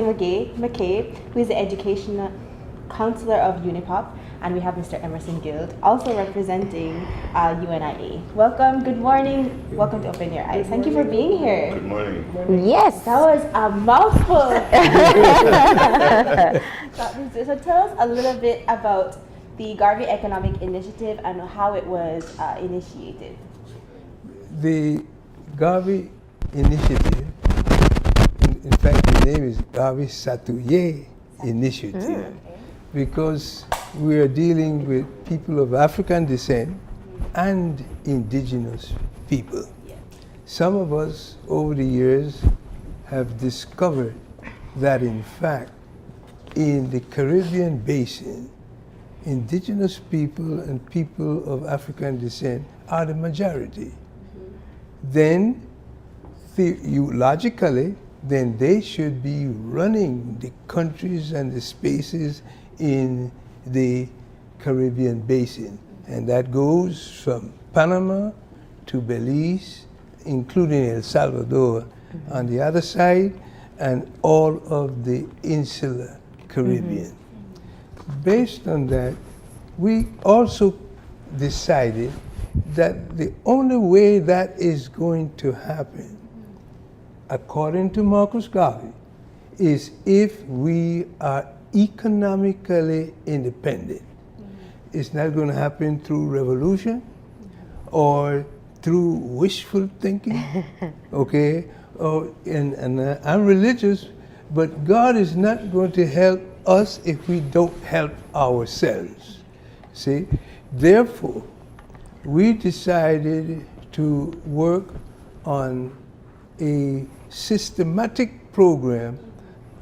McCabe, who is the Education Counselor of UNIPOP, and we have Mr. Emerson Guild, also representing UNIA. Welcome, good morning, welcome to Open Your Eyes. Thank you for being here. Good morning. Yes, that was a mouthful. So tell us a little bit about the Gravey Economic Initiative and how it was initiated. The Gravey Initiative, in fact the name is Gravey Satuye Initiative, because we are dealing with people of African descent and indigenous people. Some of us over the years have discovered that in fact in the Caribbean basin, indigenous people and people of African descent are the majority. Then logically, then they should be running the countries and the spaces in the Caribbean basin. And that goes from Panama to Belize, including El Salvador on the other side, and all of the insular Caribbean. Based on that, we also decided that the only way that is going to happen, according to Marcus Garvey, is if we are economically independent. It's not going to happen through revolution or through wishful thinking, okay? And I'm religious, but God is not going to help us if we don't help ourselves. See? Therefore, we decided to work on a systematic program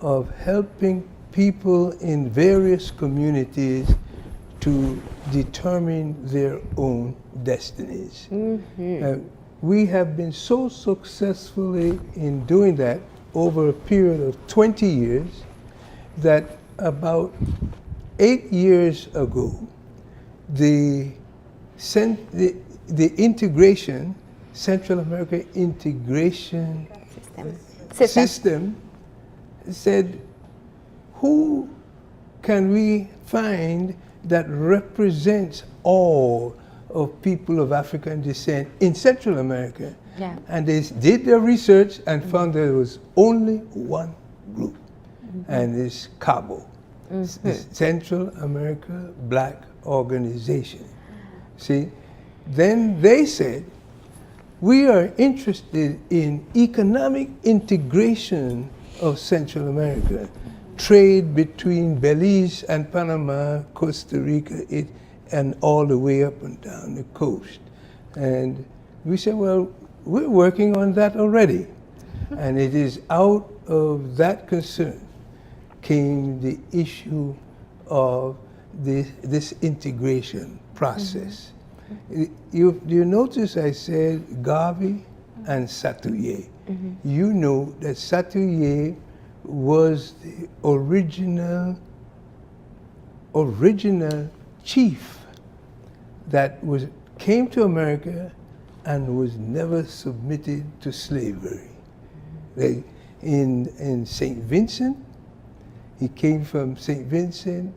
of helping people in various communities to determine their own destinies. We have been so successfully in doing that over a period of 20 years that about 8 years ago, the integration, Central America Integration System said, who can we find that represents all of people of African descent in Central America? Yeah. And they did their research and found there was only one group, and it's CABO, the Central America Black Organization. See, then they said, we are interested in economic integration of Central America, trade between Belize and Panama, Costa Rica, and all the way up and down the coast. And we said, well, we're working on that already. And it is out of that concern came the issue of this integration process. You notice I said Gravey and Satuye. You know that Satuye was the original chief that came to America and was never submitted to slavery. In St. Vincent, he came from St. Vincent,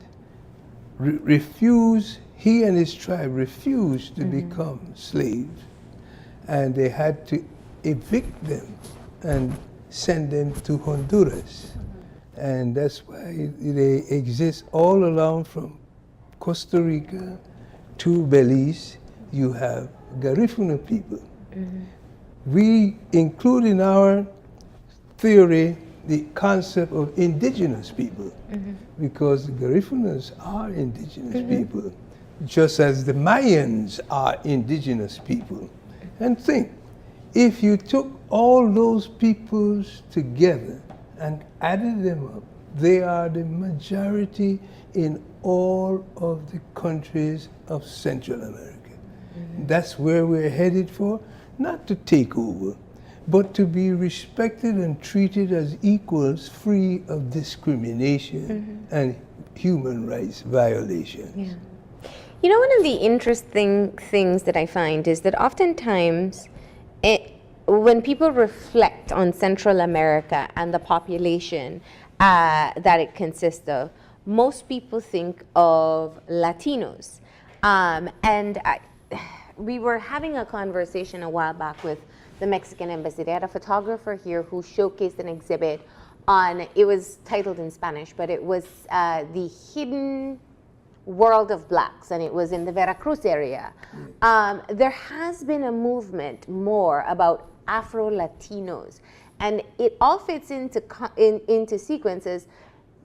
he and his tribe refused to become slaves, and they had to evict them and send them to Honduras. And that's why they exist all along from Costa Rica to Belize. You have Garifuna people. We include in our theory the concept of indigenous people, because the Garifunas are indigenous people, just as the Mayans are indigenous people. And think, if you took all those peoples together and added them up, they are the majority in all of the countries of Central America. That's where we're headed for, not to take over, but to be respected and treated as equals, free of discrimination and human rights violations. Yeah. You know, one of the interesting things that I find is that oftentimes when people reflect on Central America and the population that it consists of, most people think of Latinos. We were having a conversation a while back with the Mexican embassy. They had a photographer here who showcased an exhibit on, it was titled in Spanish, but it was the hidden world of blacks, and it was in the Veracruz area. There has been a movement more about Afro-Latinos, and it all fits into sequences.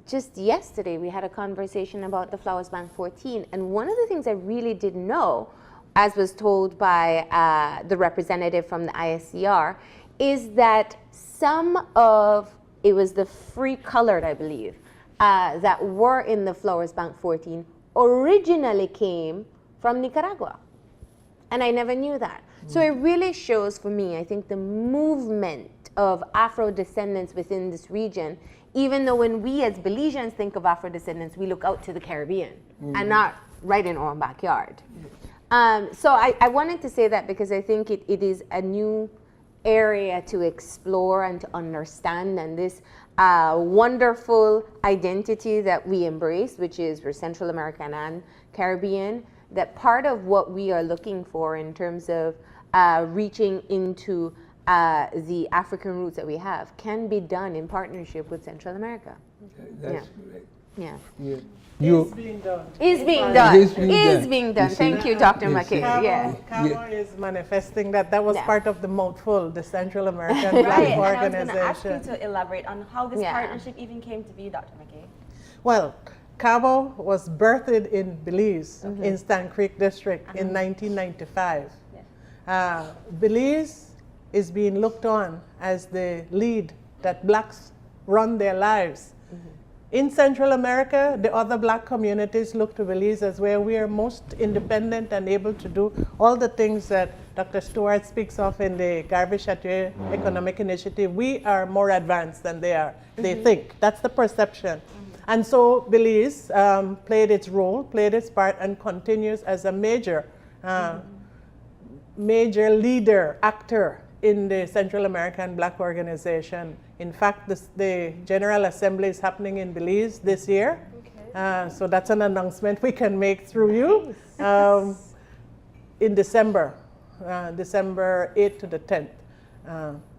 Just yesterday, we had a conversation about the Flowers Bank 14, and one of the things I really didn't know, as was told by the representative from the ISCR, is that some of, it was the free colored, I believe, that were in the Flowers Bank 14 originally came from Nicaragua. And I never knew that. So it really shows for me, I think, the movement of Afro-descendants within this region, even though when we as Belizeans think of Afro-descendants, we look out to the Caribbean and not right in our own backyard. So I wanted to say that because I think it is a new area to explore and to understand, and this wonderful identity that we embrace, which is we're Central American and Caribbean, that part of what we are looking for in terms of reaching into the African roots that we have can be done in partnership with Central America. That's correct. Yeah. Yeah. It's being done. Is being done. It is being Is done. being done. You Thank see? you, Dr. Yes, McKay. yes. Yeah. CABO is manifesting that. That was Yeah. part of the mouthful, the Central American Right, Black and I was going to ask you Organization. to elaborate on how this Yeah. partnership even came to be, Dr. McKay. Well, CABO was birthed in Belize, in Stan Creek District, in 1995. Belize is being looked on as the lead that blacks run their lives. In Central America, the other black communities look to Belize as where we are most independent and able to do all the things that Dr. Stewart speaks of in the Gravey Economic Initiative. We are more advanced than they are. They think. That's the perception. And so Belize played its role, played its part, and continues as a major leader, actor in the Central American Black Organization. In fact, the General Assembly is happening in Belize this year. So that's an announcement we can make through you in December, December 8th to the 10th.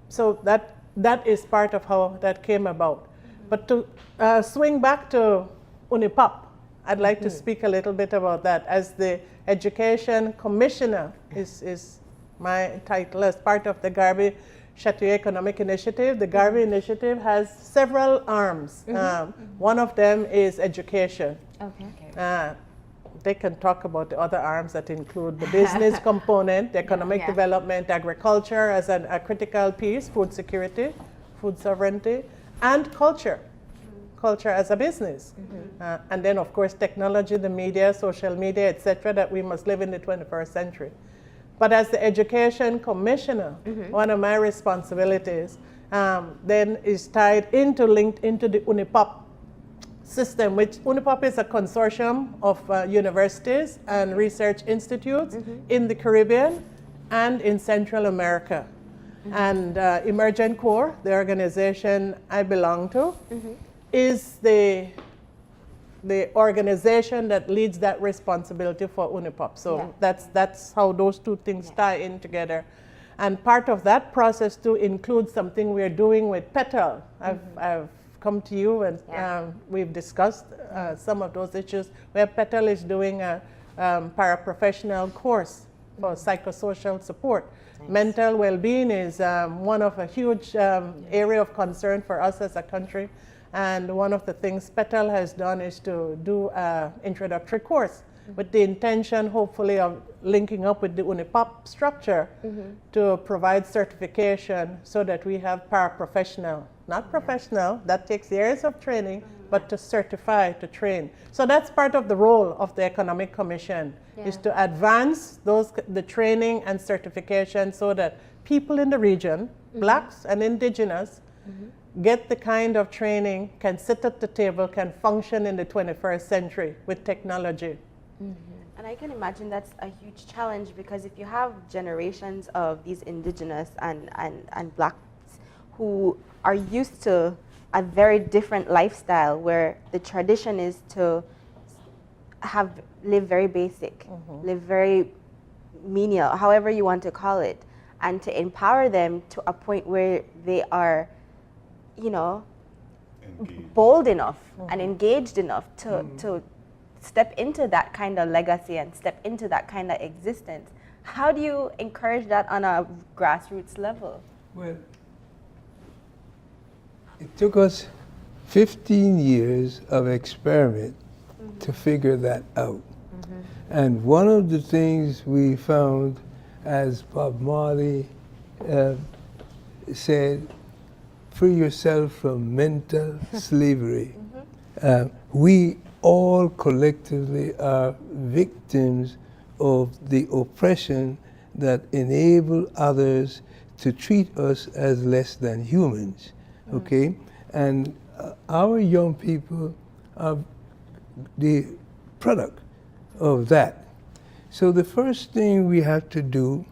So that is part of how that came about. But to swing back to UNIPOP, I'd like to speak a little bit about that. As the Education Commissioner is my title as part of the Gravey Economic Initiative. The Gravey Initiative has several arms. One of them is education. Okay. They can talk about the other arms that include the business component, the economic development, agriculture as a critical piece, food security, food sovereignty, and culture. Culture as a business. And then, of course, technology, the media, social media, etc., that we must live in the 21st century. But as the Education Commissioner, one of my responsibilities then is linked into the UNIPOP system, which UNIPOP is a consortium of universities and research institutes in the Caribbean and in Central America. And Emergent Corps, the organization I belong to, is the organization that leads that responsibility for UNIPOP. So that's how those two things tie in together. And part of that process too includes something we're doing with PETAL. I've come to you and we've discussed some of those issues where PETAL is doing a paraprofessional course for psychosocial support. Mental well-being is one of a huge area of concern for us as a country. And one of the things PETAL has done is to do an introductory course with the intention, hopefully, of linking up with the UNIPOP structure to provide certification so that we have paraprofessional, not professional, that takes years of training, but to certify, to train. So that's part of the role of the Economic Commission, is to advance the training and certification so that people in the region, blacks and indigenous, get the kind of training, can sit at the table, can function in the 21st century with technology. And I can imagine that's a huge challenge, because if you have generations of these indigenous and blacks who are used to a very different lifestyle where the tradition is to live very basic, live very menial, however you want to call it, and to empower them to a point where they are, you know, bold enough and engaged enough to step into that kind of legacy and step into that kind of existence. How do you encourage that on a grassroots level? Well, it took us 15 years of experiment to figure that out. And one of the things we found, as Bob Marley said, free yourself from mental slavery. We all collectively are victims of the oppression that enable others to treat us as less than humans, okay? And our young people are the product of that. So the first thing we have to do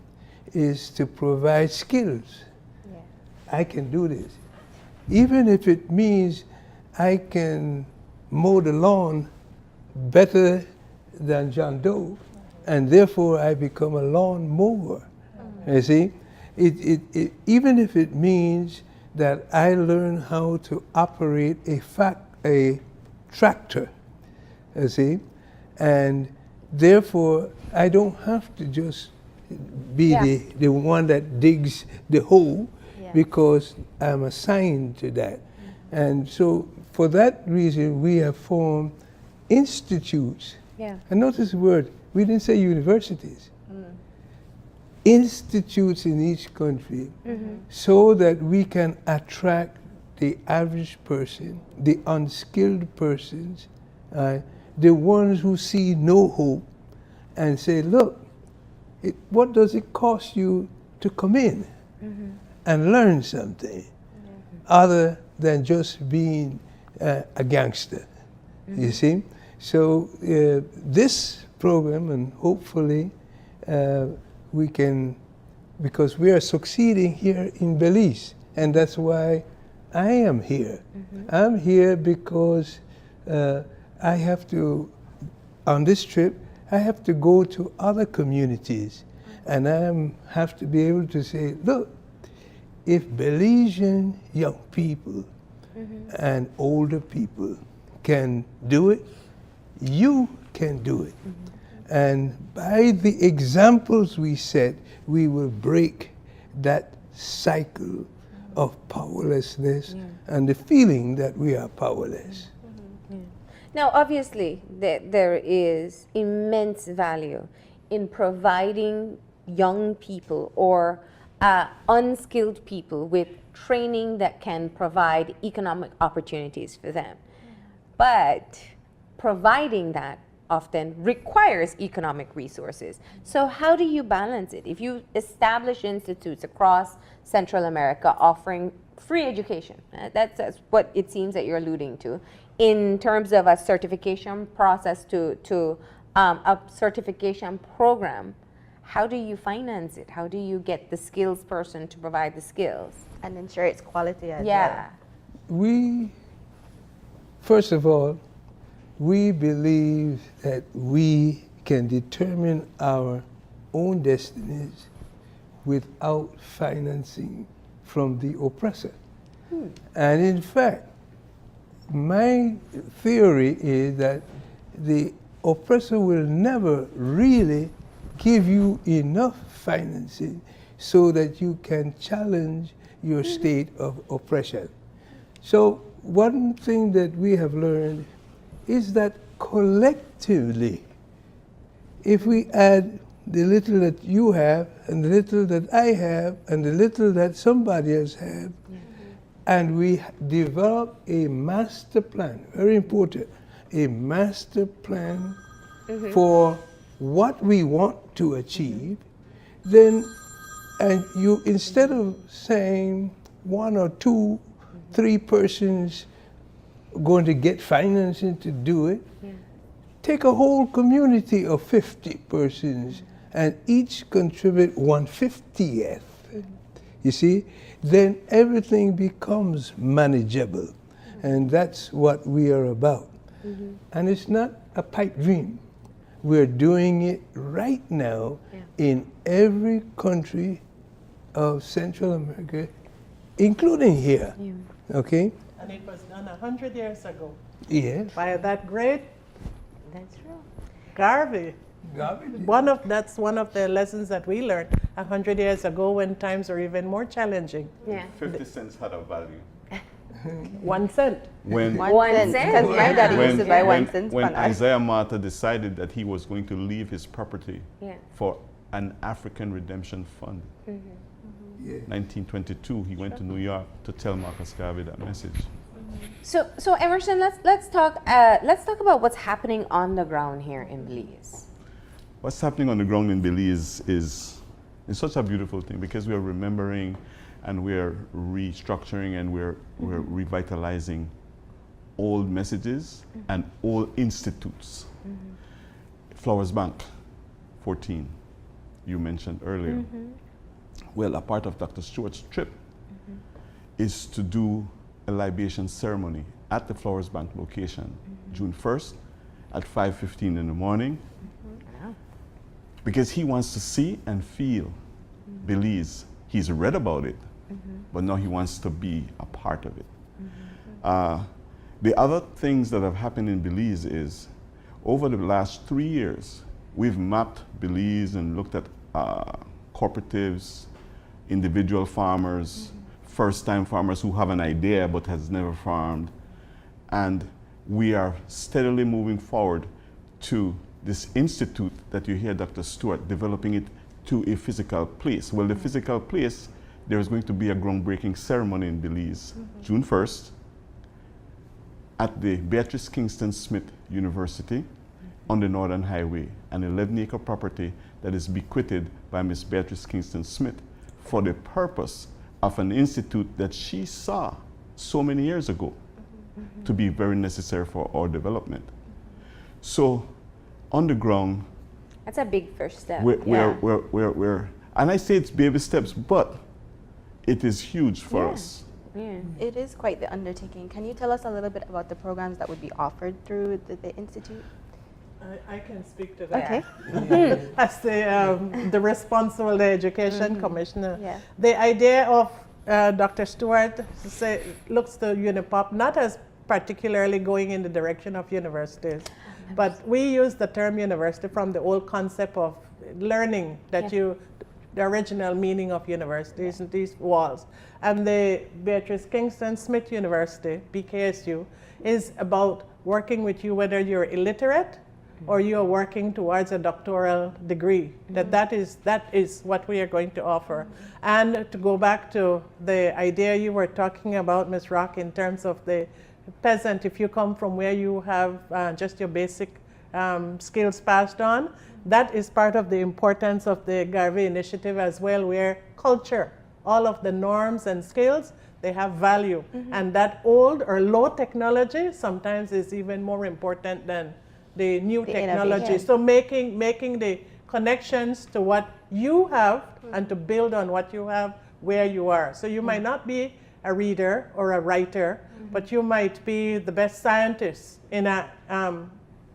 is to provide skills. Yeah. I can do this. Even if it means I can mow the lawn better than John Doe, and therefore I become a lawn mower. You see? Even if it means that I learn how to operate a tractor, you see? And therefore, I don't have to just be the one that digs the hole, because I'm assigned to that. And so for that reason, we have formed institutes. And notice the word, we didn't say universities. Institutes in each country, so that we can attract the average person, the unskilled persons, the ones who see no hope, and say, look, what does it cost you to come in and learn something other than just being a gangster, you see? So this program, and hopefully we can, because we are succeeding here in Belize, and that's why I am here. I'm here because I have to, on this trip, I have to go to other communities, and I have to be able to say, look, if Belizean young people and older people can do it, you can do it. And by the examples we set, we will break that cycle of powerlessness and the feeling that we are powerless. Now, obviously, there is immense value in providing young people or unskilled people with training that can provide economic opportunities for them. But providing that often requires economic resources. So how do you balance it? If you establish institutes across Central America offering free education, that's what it seems that you're alluding to, in terms of a certification process to a certification program, how do you finance it? How do you get the skills person to provide the skills? And ensure its quality as well. We, first of all, we believe that we can determine our own destinies without financing from the oppressor. And in fact, my theory is that the oppressor will never really give you enough financing so that you can challenge your state of oppression. So one thing that we have learned is that collectively, if we add the little that you have and the little that I have and the little that somebody else has, and we develop a master plan, very important, a master plan for what we want to achieve, then, and you, instead of saying one or two, three persons going to get financing to do it, take a whole community of 50 persons and each contribute 1/50th. You see, then everything becomes manageable. And that's what we are about. And it's not a pipe dream. We're doing it right now in every country of Central America, including here. Okay? And it was done 100 years ago Yes. by that great That's true. Garvey. Garbage. That's one of the lessons that we learned 100 years ago when times were even more challenging. Yeah. 50 cents had a value. 1 cent. When, One cent. Because my daddy used to buy 1 cent when panache. Isaiah Martha decided that he was going to leave his property Yeah. for an African Redemption Fund, Yeah. 1922, he went to New York to tell Marcus Garvey that message. So Emerson, let's talk about what's happening on the ground here in Belize. What's happening on the ground in Belize is such a beautiful thing because we are remembering and we're restructuring and we're revitalizing old messages and old institutes. Flowers Bank, 14, you mentioned earlier. Well, a part of Dr. Stewart's trip is to do a libation ceremony at the Flowers Bank location, June 1st at 5:15 in the morning, because he wants to see and feel Belize. He's read about it, but now he wants to be a part of it. The other things that have happened in Belize is, over the last 3 years, we've mapped Belize and looked at cooperatives, individual farmers, first-time farmers who have an idea but has never farmed. And we are steadily moving forward to this institute that you hear Dr. Stewart developing it to a physical place. Well, the physical place, there is going to be a groundbreaking ceremony in Belize, June 1st, at the Beatrice Kingston Smith University on the Northern Highway, an 11-acre property that is bequeathed by Miss Beatrice Kingston Smith for the purpose of an institute that she saw so many years ago to be very necessary for our development. So on the ground, That's a big first step. we're and I say it's baby steps, but it is huge for us. Yeah. It is quite the undertaking. Can you tell us a little bit about the programs that would be offered through the Institute? I can speak to that. Okay. As the responsible education commissioner. Yeah. The idea of Dr. Stewart looks to UNIPOP not as particularly going in the direction of universities, but we use the term university from the old concept of learning that the original meaning of universities and these walls. And the Beatrice Kingston Smith University, BKSU, is about working with you whether you're illiterate or you are working towards a doctoral degree. That is what we are going to offer. And to go back to the idea you were talking about, Ms. Rock, in terms of the peasant, if you come from where you have just your basic skills passed on, that is part of the importance of the Garvey initiative as well, where culture, all of the norms and skills, they have value. And that old or low technology sometimes is even more important than the new technology. innovation. So making the connections to what you have and to build on what you have where you are. So you might not be a reader or a writer, but you might be the best scientist in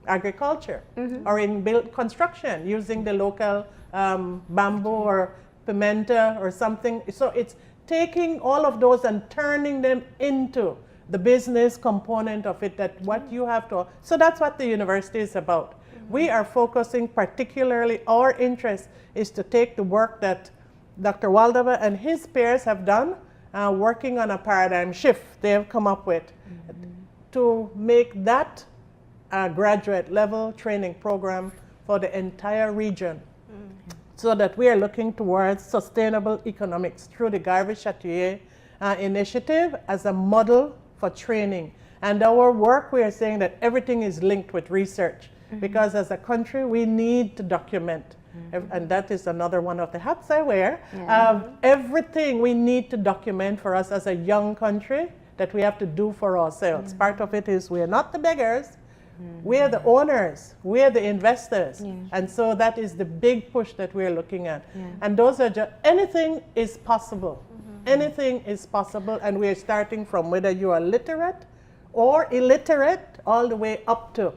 agriculture or in construction using the local bamboo or pimenta or something. So it's taking all of those and turning them into the business component of it, that what you have to. So that's what the university is about. We are focusing particularly, our interest is to take the work that Dr. Wadaba and his peers have done, working on a paradigm shift they have come up with, to make that graduate level training program for the entire region, so that we are looking towards sustainable economics through the Garvey-Chatelier initiative as a model for training. And our work, we are saying that everything is linked with research, because as a country we need to document. And that is another one of the hats I wear. Everything we need to document for us as a young country that we have to do for ourselves. Part of it is we are not the beggars, we are the owners, we are the investors. And so that is the big push that we're looking at. And those are just, anything is possible. Anything is possible, and we're starting from whether you are literate or illiterate all the way up to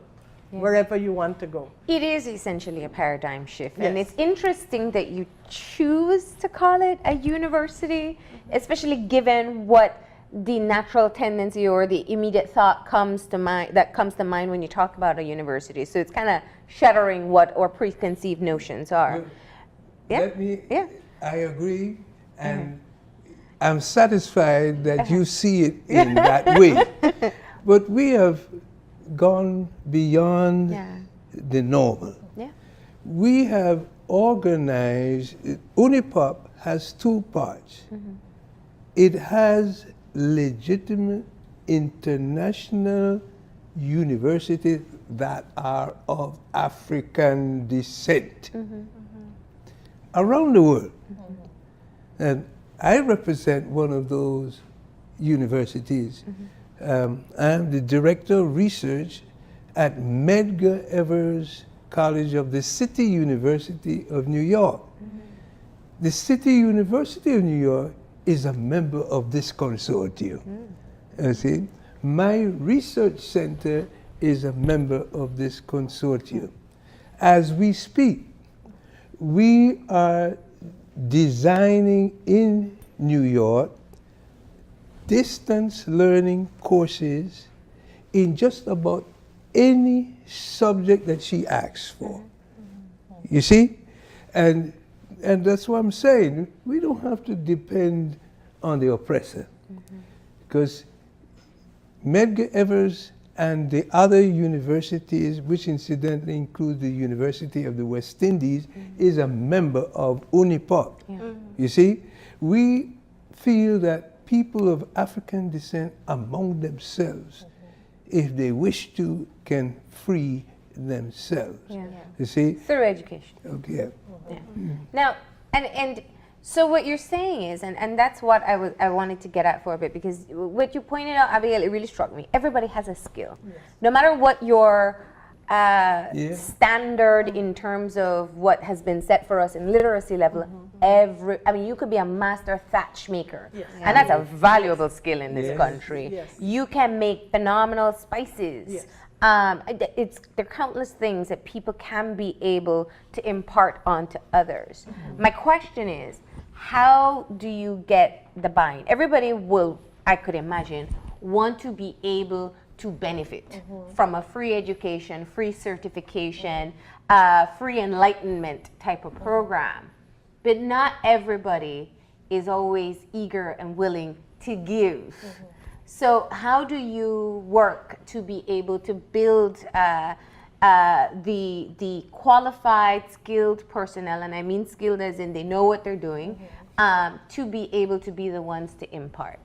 wherever you want to go. It is essentially a paradigm shift. And Yes. it's interesting that you choose to call it a university, especially given what the natural tendency or the immediate thought comes to mind when you talk about a university. So it's kind of shattering what our preconceived notions are. Let me, I agree, and I'm satisfied that you see it in that way. But we have gone beyond the normal. Yeah. We have organized, UNIPOP has two parts. It has legitimate international universities that are of African descent around the world. And I represent one of those universities. I'm the director of research at Medgar Evers College of the City University of New York. The City University of New York is a member of this consortium. You see, my research center is a member of this consortium. As we speak, we are designing in New York distance learning courses in just about any subject that she asks for. You see? And that's what I'm saying. We don't have to depend on the oppressor. Because Medgar Evers and the other universities, which incidentally include the University of the West Indies, is a member of UNIPOP. You see? We feel that people of African descent among themselves, if they wish to, can free themselves. You see? Through education. Okay. Now, and so what you're saying is, and that's what I wanted to get at for a bit, because what you pointed out, Abigail, it really struck me. Everybody has a skill. No matter what your standard in terms of what has been set for us in literacy level, you could be a master thatch maker, and that's a valuable skill in this country. You can make phenomenal spices. There are countless things that people can be able to impart onto others. My question is, how do you get the buy-in? Everybody will, I could imagine, want to be able to benefit from a free education, free certification, free enlightenment type of program. But not everybody is always eager and willing to give. So how do you work to be able to build the qualified, skilled personnel, and I mean skilled as in they know what they're doing, to be able to be the ones to impart?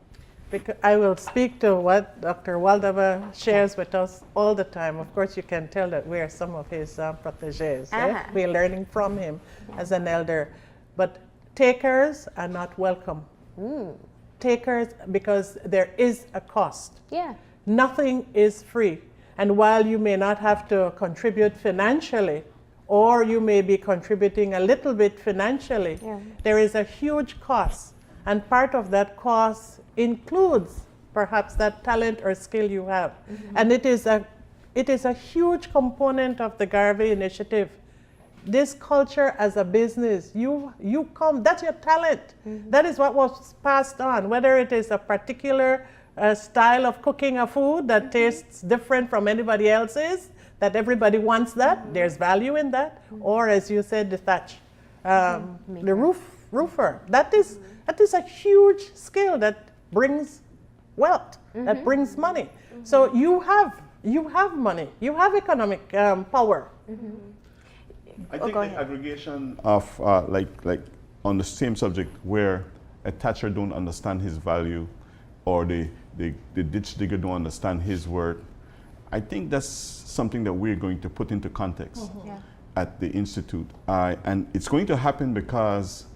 Because I will speak to what Dr. Wadaba shares with us all the time. Of course, you can tell that we are some of his protégés. We're learning from him as an elder. But takers are not welcome. Takers, because there is a cost. Nothing is free. And while you may not have to contribute financially, or you may be contributing a little bit financially, there is a huge cost. And part of that cost includes perhaps that talent or skill you have. And it is a huge component of the Gravey initiative. This culture as a business, you come, that's your talent. That is what was passed on, whether it is a particular style of cooking a food that tastes different from anybody else's, that everybody wants that, there's value in that, or as you said, the thatch, the roofer. That is a huge skill that brings wealth, that brings money. So you have money, you have economic power. I think the aggregation of like on the same subject where a thatcher don't understand his value, or the ditch digger don't understand his worth. I think that's something that we're going to put into context at the Institute. And it's going to happen because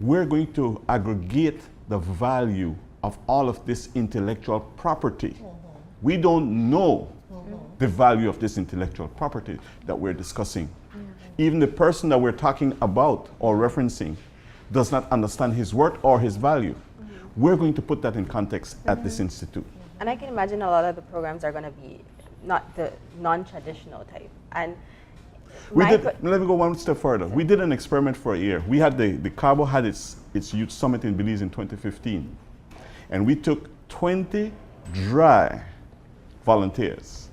we're going to aggregate the value of all of this intellectual property. We don't know the value of this intellectual property that we're discussing. Even the person that we're talking about or referencing does not understand his worth or his value. We're going to put that in context at this institute. And I can imagine a lot of the programs are going to be not the non-traditional type. And Let me go one step further. We did an experiment for a year. We had the CABO had its youth summit in Belize in 2015. And we took 20 dry volunteers.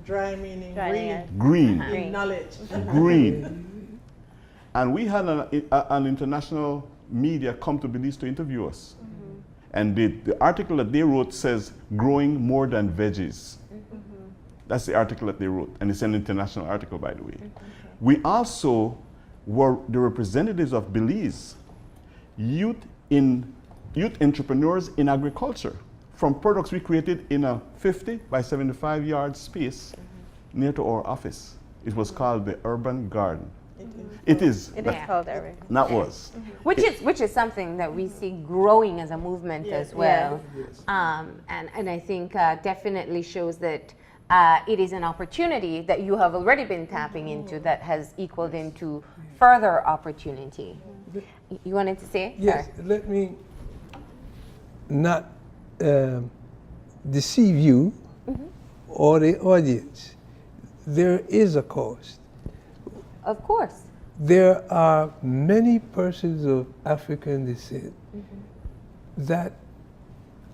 Dry meaning Dry, green. yeah. Green. In knowledge. Green. And we had an international media come to Belize to interview us. And the article that they wrote says, growing more than veggies. That's the article that they wrote. And it's an international article, by the way. We also were the representatives of Belize, youth entrepreneurs in agriculture, from products we created in a 50 by 75 yard space near to our office. It was called the Urban Garden. It is. it is called everything. That was. Which is something that we see growing as a movement as well. And I think definitely shows that it is an opportunity that you have already been tapping into that has equaled into further opportunity. You wanted to say? Yes, Sorry. let me not deceive you or the audience. There is a cost. Of course. There are many persons of African descent that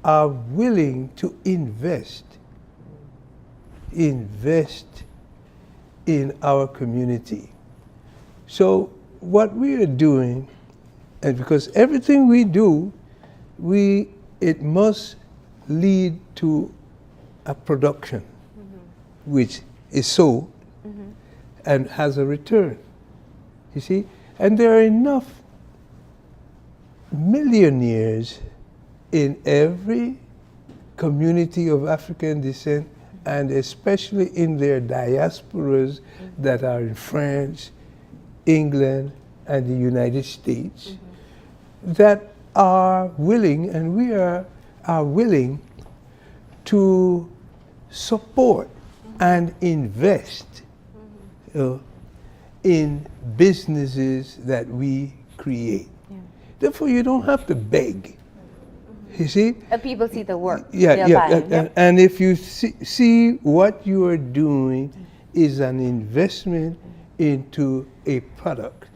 are willing to invest in our community. So what we are doing, and because everything we do, it must lead to a production which is sold and has a return. You see? And there are enough millionaires in every community of African descent, and especially in their diasporas that are in France, England, and the United States, that are willing, and we are willing to support and invest in businesses that we create. Therefore, you don't have to beg. You see? People see the work. And if you see what you are doing is an investment into a product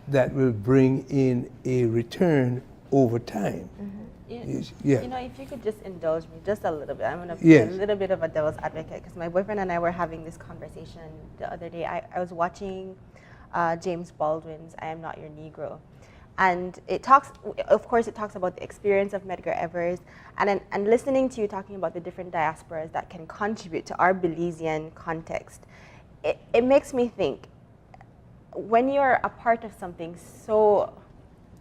that will bring in a return over time. You know, if you could just indulge me just a little bit, I'm going to be a little bit of a devil's advocate, because my boyfriend and I were having this conversation the other day. I was watching James Baldwin's I Am Not Your Negro. And it talks, of course, it talks about the experience of Medgar Evers, and listening to you talking about the different diasporas that can contribute to our Belizean context, it makes me think, when you're a part of something so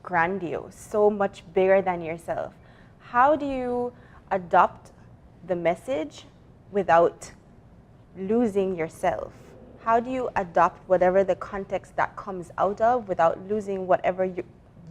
grandiose, so much bigger than yourself, how do you adopt the message without losing yourself? How do you adopt whatever the context that comes out of without losing whatever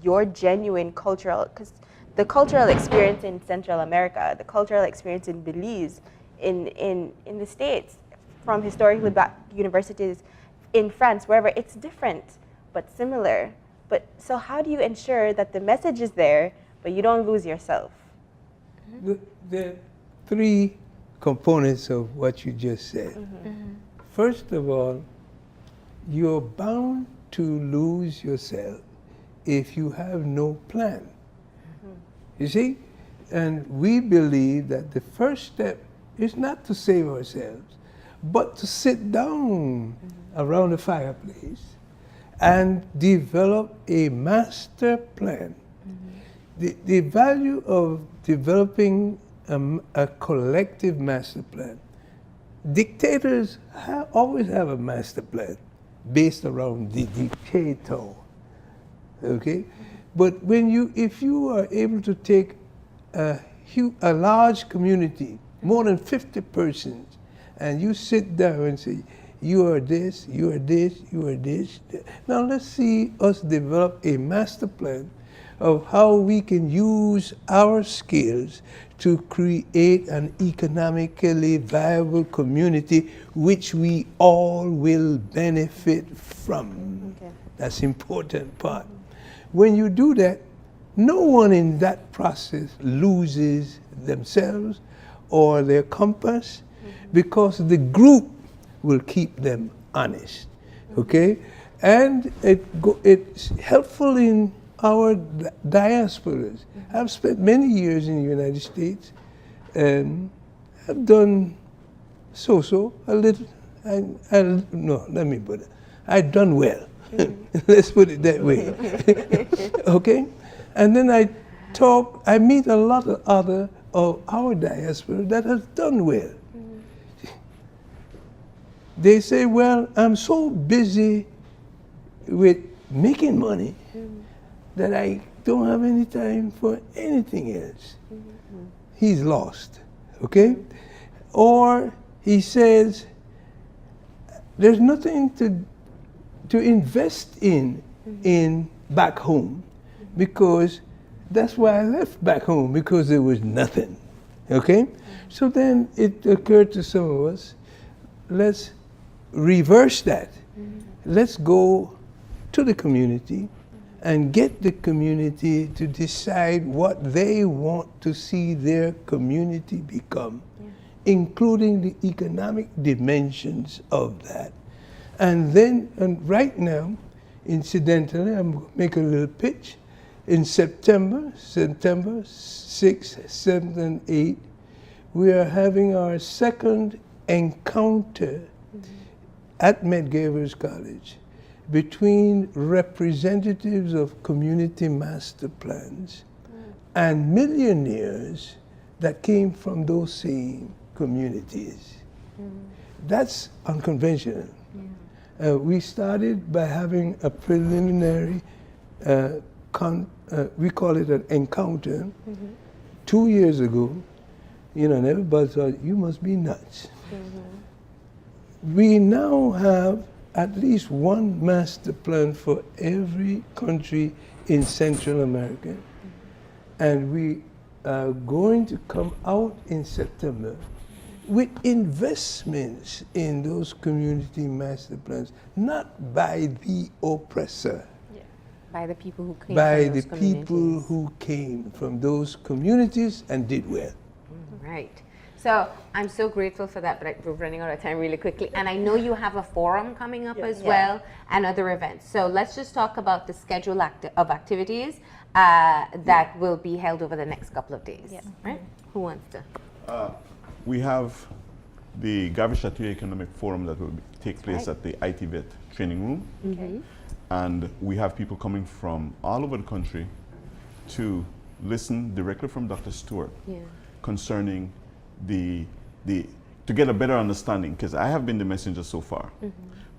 your genuine cultural, because the cultural experience in Central America, the cultural experience in Belize, in the States, from historically black universities in France, wherever, it's different but similar. But so how do you ensure that the message is there, but you don't lose yourself? There are three components of what you just said. First of all, you're bound to lose yourself if you have no plan. You see? And we believe that the first step is not to save ourselves, but to sit down around the fireplace and develop a master plan. The value of developing a collective master plan. Dictators always have a master plan based around the dictator, okay? But if you are able to take a large community, more than 50 persons, and you sit down and say, you are this, you are this, you are this. Now let's see us develop a master plan of how we can use our skills to create an economically viable community which we all will benefit from. Okay. That's the important part. When you do that, no one in that process loses themselves or their compass, because the group will keep them honest. Okay? And it's helpful in our diasporas. I've spent many years in the United States, and I've done a little. No, let me put it. I've done well. Let's put it that way. Okay? And then I meet a lot of our diaspora that has done well. They say, well, I'm so busy with making money that I don't have any time for anything else. He's lost, okay? Or he says, there's nothing to invest in back home, because that's why I left back home, because there was nothing, okay? So then it occurred to some of us, let's reverse that. Let's go to the community and get the community to decide what they want to see their community become, including the economic dimensions of that. And then, and right now, incidentally, I'm going to make a little pitch. In September 6th, 7th, and 8th, we are having our second encounter at Medgar College between representatives of community master plans and millionaires that came from those same communities. That's unconventional. We started by having a preliminary, we call it an encounter, 2 years ago, and everybody thought, you must be nuts. We now have at least one master plan for every country in Central America. And we are going to come out in September with investments in those community master plans, not by the oppressor. By the people who came by from those the people who came from those communities and did well. Right. So I'm so grateful for that, but we're running out of time really quickly. And I know you have a forum coming up as well and other events. So let's just talk about the schedule of activities that will be held over the next couple of days. Right? Who wants to? We have the Gravey Economic Forum that will take place at the ITVET training room. And we have people coming from all over the country to listen directly from Dr. Stewart concerning to get a better understanding, because I have been the messenger so far,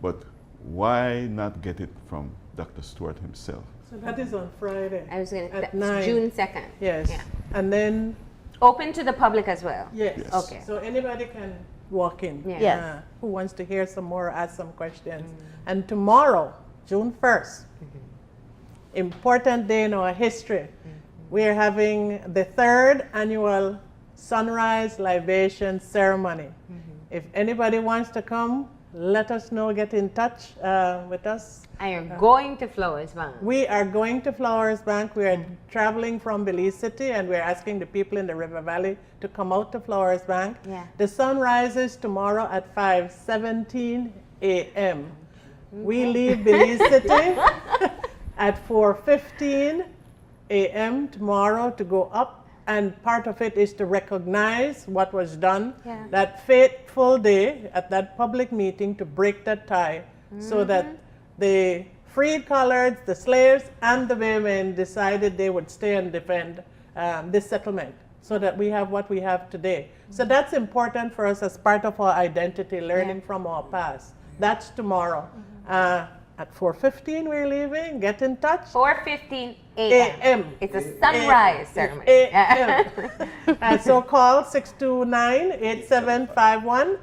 but why not get it from Dr. Stewart himself? So that is on Friday. I was going to, at 9. June 2nd. Yes. Yeah. And then, Open to the public as well. yes. Okay. So anybody can walk in. Yeah. Yes. Who wants to hear some more, ask some questions. And tomorrow, June 1st, important day in our history. We are having the 3rd annual sunrise libation ceremony. If anybody wants to come, let us know, get in touch with us. And you're going to Flowers Bank. We are going to Flowers Bank. We are traveling from Belize City, and we're asking the people in the River Valley to come out to Flowers Bank. Yeah. The sun rises tomorrow at 5:17 a.m. We leave Belize City at 4:15 a.m. tomorrow to go up, and part of it is to recognize what was done that fateful day at that public meeting, to break that tie so that the freed coloreds, the slaves, and the women decided they would stay and defend this settlement so that we have what we have today. So that's important for us as part of our identity, learning from our past. That's tomorrow. At 4:15 we're leaving. Get in touch. 4:15 a.m. It's a sunrise ceremony. A.m. So call 629-8751.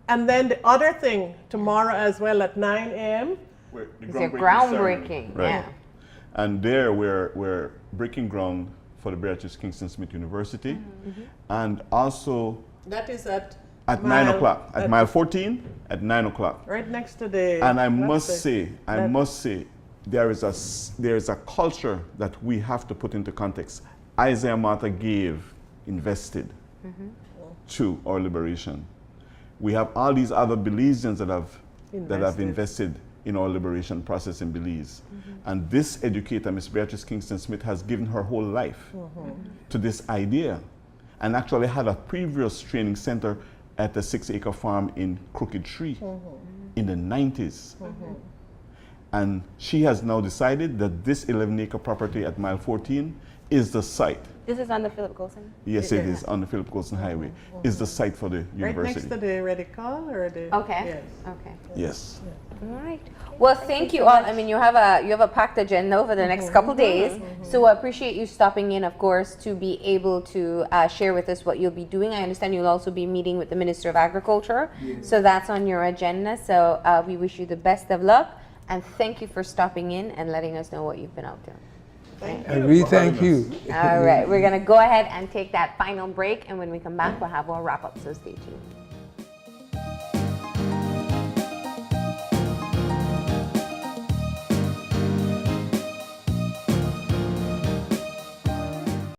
And then the other thing, tomorrow as well at 9 a.m. It's a groundbreaking. Right. Yeah. And there we're breaking ground for the Beatrice Kingston Smith University. And also That is at 9 o'clock, at mile 14, at 9 o'clock. right next to the. And I must say, there is a culture that we have to put into context. Isaiah Martha gave invested to our liberation. We have all these other Belizeans that have invested in our liberation process in Belize. And this educator, Miss Beatrice Kingston Smith, has given her whole life to this idea, and actually had a previous training center at the 6-acre farm in Crooked Tree in the 90s. And she has now decided that this 11-acre property at mile 14 is the site. This is on the Philip Colson? Yes, it is on the Philip Colson Highway. Is the site for the Right university. next to the Radical or the... Okay. Yes. Okay. Yes. All right. Well, thank you all. I mean, you have a packed agenda over the next couple days. So I appreciate you stopping in, of course, to be able to share with us what you'll be doing. I understand you'll also be meeting with the Minister of Agriculture. So that's on your agenda. So we wish you the best of luck. And thank you for stopping in and letting us know what you've been out doing. And we thank you. All right. We're going to go ahead and take that final break. And when we come back, we'll have our wrap up. So stay tuned.